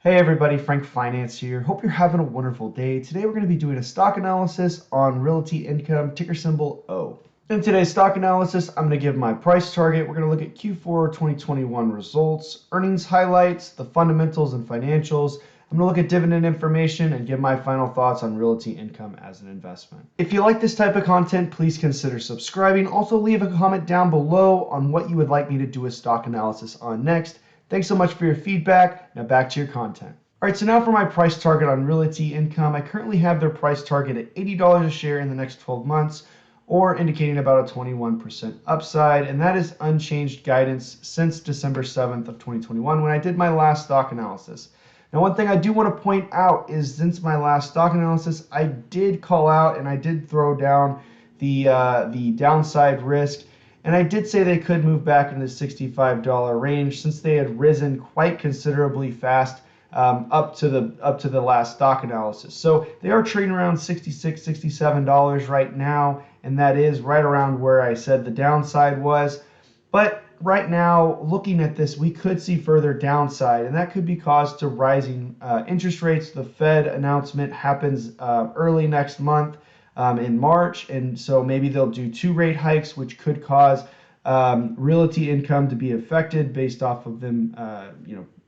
Hey everybody, Frank Finance here. Hope you're having a wonderful day. Today we're going to be doing a stock analysis on Realty Income, ticker symbol O. In today's stock analysis, I'm going to give my price target. We're going to look at Q4 2021 results, earnings highlights, the fundamentals and financials. I'm going to look at dividend information and give my final thoughts on Realty Income as an investment. If you like this type of content, please consider subscribing. Also leave a comment down below on what you would like me to do a stock analysis on next. Thanks so much for your feedback. Now back to your content. All right, so now for my price target on Realty Income. I currently have their price target at $80 a share in the next 12 months, or indicating about a 21% upside, and that is unchanged guidance since December 7th of 2021 when I did my last stock analysis. Now, one thing I do want to point out is since my last stock analysis, I did call out and I did throw down the downside risk. And I did say they could move back into the $65 range since they had risen quite considerably fast up to the last stock analysis. So they are trading around $66, $67 right now, and that is right around where I said the downside was. But right now, looking at this, we could see further downside, and that could be caused to rising interest rates. The Fed announcement happens early next month. In March, and so maybe they'll do 2 rate hikes, which could cause Realty Income to be affected based off of them.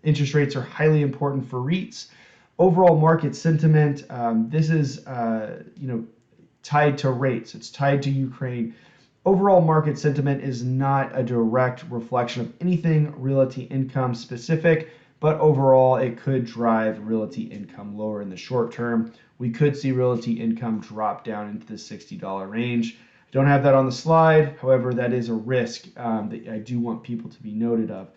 Interest rates are highly important for REITs. Overall market sentiment, this is tied to rates. It's tied to Ukraine. Overall market sentiment is not a direct reflection of anything Realty Income specific, but overall it could drive Realty Income lower in the short term. We could see Realty Income drop down into the $60 range. I don't have that on the slide. However, that is a risk that I do want people to be noted of.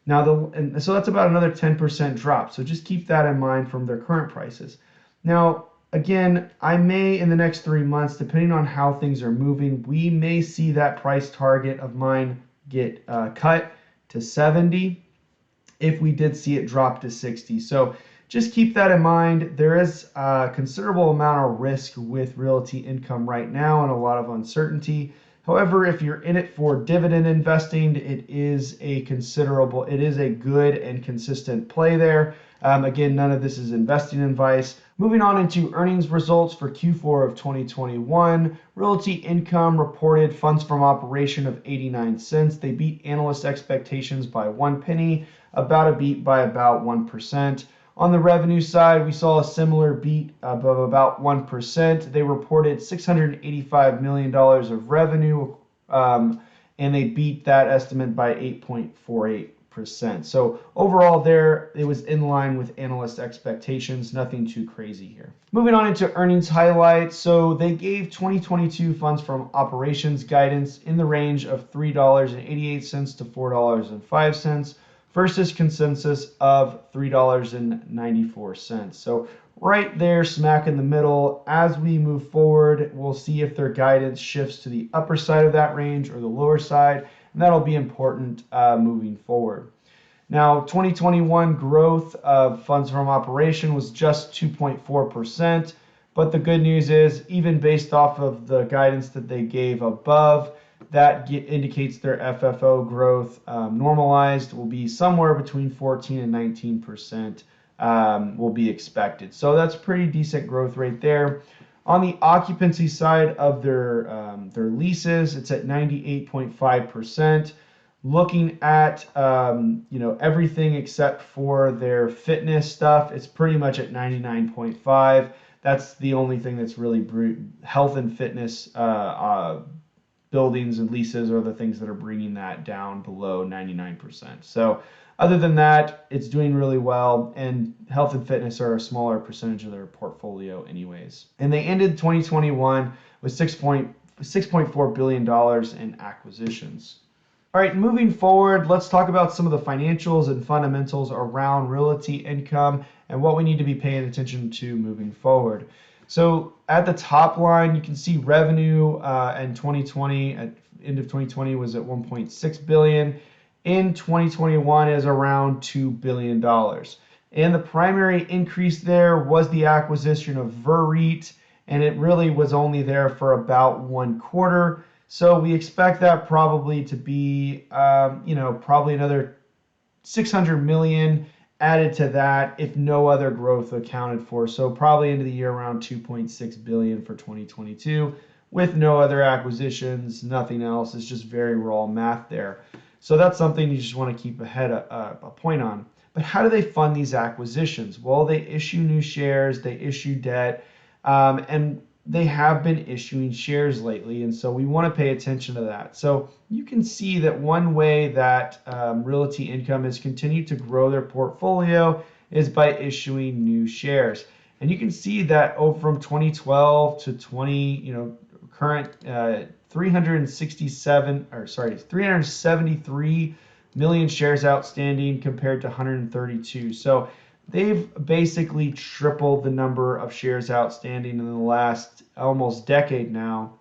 Now, so that's about another 10% drop. So just keep that in mind from their current prices. Now, again, I may in the next 3 months, depending on how things are moving, we may see that price target of mine get cut to 70 if we did see it drop to 60. So just keep that in mind. There is a considerable amount of risk with Realty Income right now and a lot of uncertainty. However, if you're in it for dividend investing, it is a good and consistent play there. Again, none of this is investing advice. Moving on into earnings results for Q4 of 2021, Realty Income reported funds from operation of 89 cents. They beat analyst expectations by 1 penny, about a beat by about 1%. On the revenue side, we saw a similar beat of about 1%. They reported $685 million of revenue, and they beat that estimate by 8.48%. So overall there, it was in line with analyst expectations, nothing too crazy here. Moving on into earnings highlights. So they gave 2022 funds from operations guidance in the range of $3.88 to $4.05. Versus consensus of $3.94. So right there, smack in the middle. As we move forward, we'll see if their guidance shifts to the upper side of that range or the lower side, and that'll be important moving forward. Now, 2021 growth of funds from operation was just 2.4%, but the good news is, even based off of the guidance that they gave above, that indicates their FFO growth normalized will be somewhere between 14 and 19% will be expected. So that's pretty decent growth rate there. On the occupancy side of their leases, it's at 98.5%. Looking at everything except for their fitness stuff, it's pretty much at 99.5. That's the only thing that's really health and fitness buildings and leases are the things that are bringing that down below 99%. So other than that, it's doing really well, and health and fitness are a smaller percentage of their portfolio anyways. And they ended 2021 with $6.4 billion in acquisitions. All right, moving forward, let's talk about some of the financials and fundamentals around Realty Income and what we need to be paying attention to moving forward. So at the top line, you can see revenue in 2020, at end of 2020 was at $1.6 billion. In 2021 is around $2 billion. And the primary increase there was the acquisition of VERREIT, and it really was only there for about 1 quarter. So we expect that probably to be, probably another $600 million added to that if no other growth accounted for. So probably into the year around 2.6 billion for 2022 with no other acquisitions, nothing else. It's just very raw math there. So that's something you just want to keep a point on. But how do they fund these acquisitions? Well, they issue new shares, they issue debt, and they have been issuing shares lately, and so we want to pay attention to that. So you can see that one way that Realty Income has continued to grow their portfolio is by issuing new shares. And you can see that from 2012 to current 373 million shares outstanding compared to 132. So they've basically tripled the number of shares outstanding in the last almost decade now.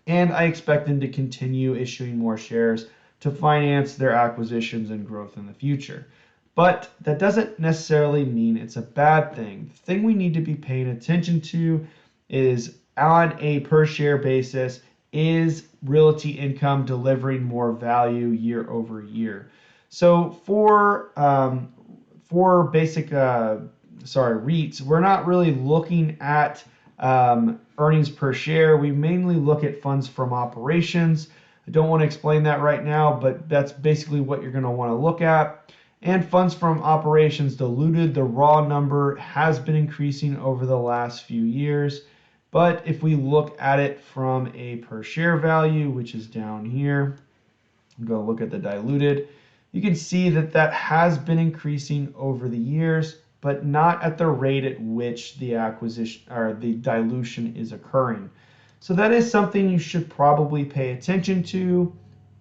And I expect them to continue issuing more shares to finance their acquisitions and growth in the future. But that doesn't necessarily mean it's a bad thing. The thing we need to be paying attention to is on a per share basis, is Realty Income delivering more value year over year? So for basic REITs, we're not really looking at earnings per share. We mainly look at funds from operations. I don't want to explain that right now, but that's basically what you're going to want to look at. And funds from operations diluted, the raw number has been increasing over the last few years. But if we look at it from a per share value, which is down here, I'm going to look at the diluted. You can see that that has been increasing over the years, but not at the rate at which the acquisition or the dilution is occurring. So that is something you should probably pay attention to,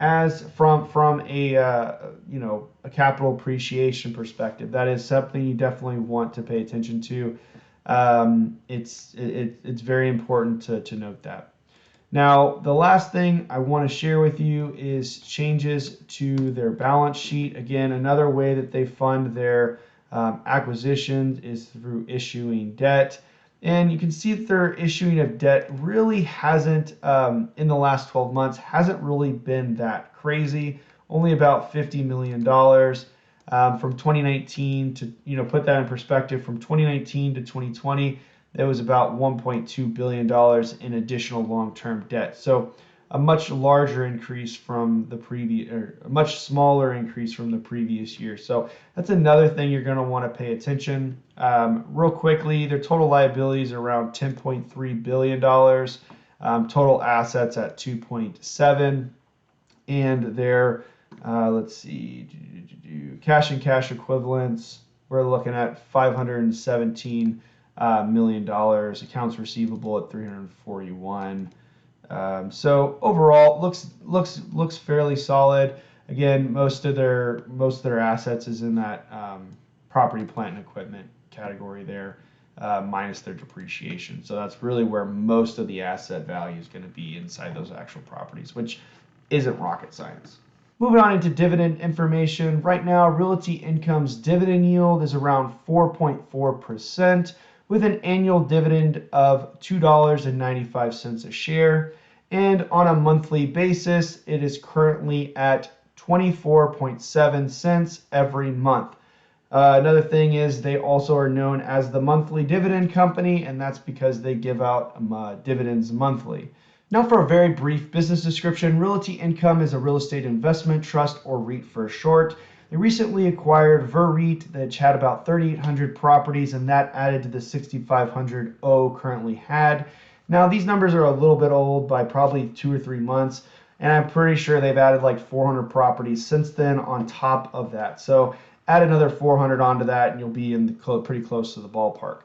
as from a capital appreciation perspective. That is something you definitely want to pay attention to. It's very important to note that. Now, the last thing I want to share with you is changes to their balance sheet. Again, another way that they fund their acquisitions is through issuing debt. And you can see that their issuing of debt really hasn't, in the last 12 months, hasn't really been that crazy. Only about $50 million from 2019 to, put that in perspective, from 2019 to 2020, there was about $1.2 billion in additional long-term debt. So a much larger increase from the previous, or a much smaller increase from the previous year. So that's another thing you're going to want to pay attention. Real quickly, their total liabilities are around $10.3 billion, total assets at 2.7, and their let's see, cash and cash equivalents, we're looking at $517 million, accounts receivable at 341. So overall, looks fairly solid. Again, most of their assets is in that property, plant, and equipment category there, minus their depreciation. So that's really where most of the asset value is going to be inside those actual properties, which isn't rocket science. Moving on into dividend information. Right now, Realty Income's dividend yield is around 4.4% with an annual dividend of $2.95 a share. And on a monthly basis, it is currently at 24.7 cents every month. Another thing is they also are known as the monthly dividend company, and that's because they give out dividends monthly. Now for a very brief business description, Realty Income is a real estate investment trust, or REIT for short. They recently acquired VerREIT, that had about 3,800 properties, and that added to the 6,500 O currently had. Now these numbers are a little bit old by probably 2 or 3 months, and I'm pretty sure they've added like 400 properties since then on top of that. So add another 400 onto that and you'll be in pretty close to the ballpark.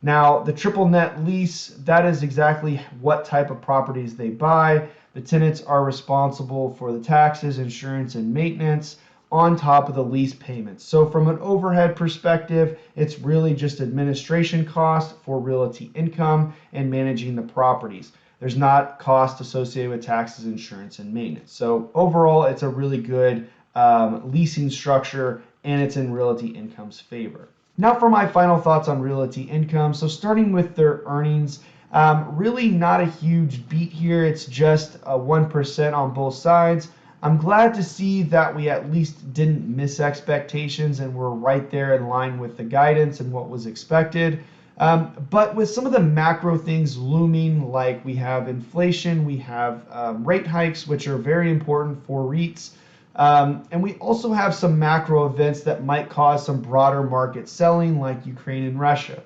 Now, the triple net lease, that is exactly what type of properties they buy. The tenants are responsible for the taxes, insurance, and maintenance on top of the lease payments. So from an overhead perspective, it's really just administration costs for Realty Income and managing the properties. There's not cost associated with taxes, insurance, and maintenance. So overall, it's a really good leasing structure, and it's in Realty Income's favor. Now for my final thoughts on Realty Income. So starting with their earnings, really not a huge beat here. It's just 1% on both sides. I'm glad to see that we at least didn't miss expectations and we're right there in line with the guidance and what was expected. But with some of the macro things looming, like we have inflation, we have rate hikes, which are very important for REITs. And we also have some macro events that might cause some broader market selling, like Ukraine and Russia.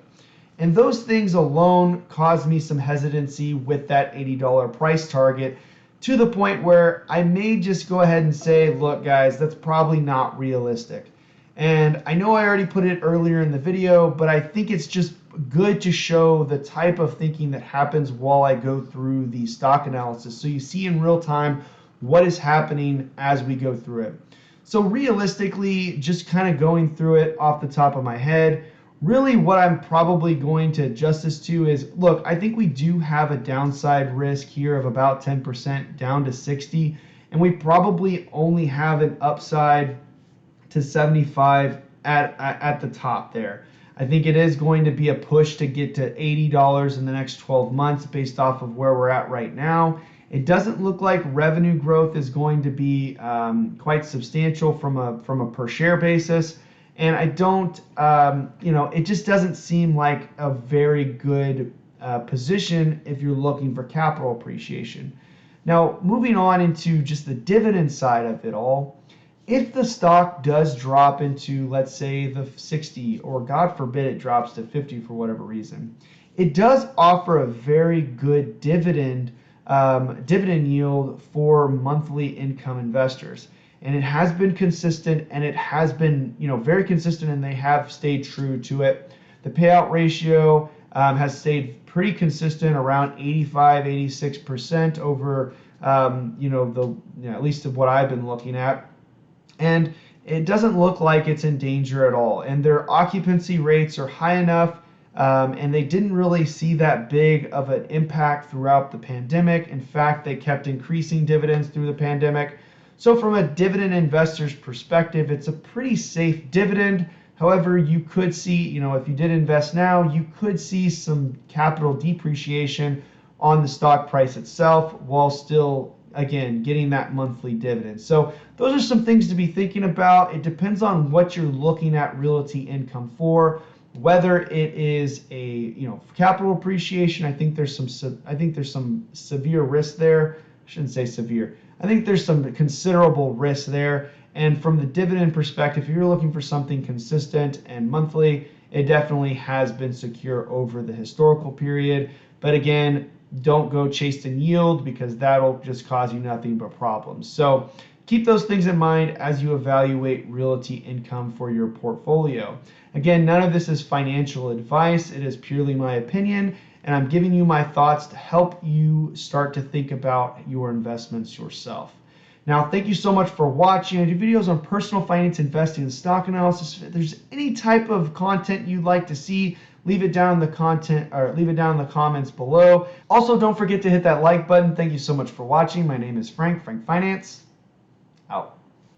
And those things alone caused me some hesitancy with that $80 price target, to the point where I may just go ahead and say, look guys, that's probably not realistic. And I know I already put it earlier in the video, but I think it's just good to show the type of thinking that happens while I go through the stock analysis, so you see in real time what is happening as we go through it. So realistically, just kind of going through it off the top of my head, really what I'm probably going to adjust this to is, look, I think we do have a downside risk here of about 10% down to 60, and we probably only have an upside to 75 at the top there. I think it is going to be a push to get to $80 in the next 12 months based off of where we're at right now. It doesn't look like revenue growth is going to be quite substantial from a per share basis. And I don't, it just doesn't seem like a very good position if you're looking for capital appreciation. Now, moving on into just the dividend side of it all, if the stock does drop into, let's say, the 60, or God forbid it drops to 50 for whatever reason, it does offer a very good dividend yield for monthly income investors. And it has been consistent, and it has been, very consistent, and they have stayed true to it. The payout ratio has stayed pretty consistent, around 85, 86% over, at least of what I've been looking at. And it doesn't look like it's in danger at all. And their occupancy rates are high enough, and they didn't really see that big of an impact throughout the pandemic. In fact, they kept increasing dividends through the pandemic. So from a dividend investor's perspective, it's a pretty safe dividend. However, you could see, if you did invest now, you could see some capital depreciation on the stock price itself while still, again, getting that monthly dividend. So those are some things to be thinking about. It depends on what you're looking at Realty Income for. Whether it is a capital appreciation, I think there's some severe risk there. I shouldn't say severe. I think there's some considerable risk there. And from the dividend perspective, if you're looking for something consistent and monthly, it definitely has been secure over the historical period. But again, don't go chasing yield, because that'll just cause you nothing but problems. So keep those things in mind as you evaluate Realty Income for your portfolio. Again, none of this is financial advice. It is purely my opinion, and I'm giving you my thoughts to help you start to think about your investments yourself. Now, thank you so much for watching. I do videos on personal finance, investing, and stock analysis. If there's any type of content you'd like to see, leave it down in the comments below. Also, don't forget to hit that like button. Thank you so much for watching. My name is Frank Finance.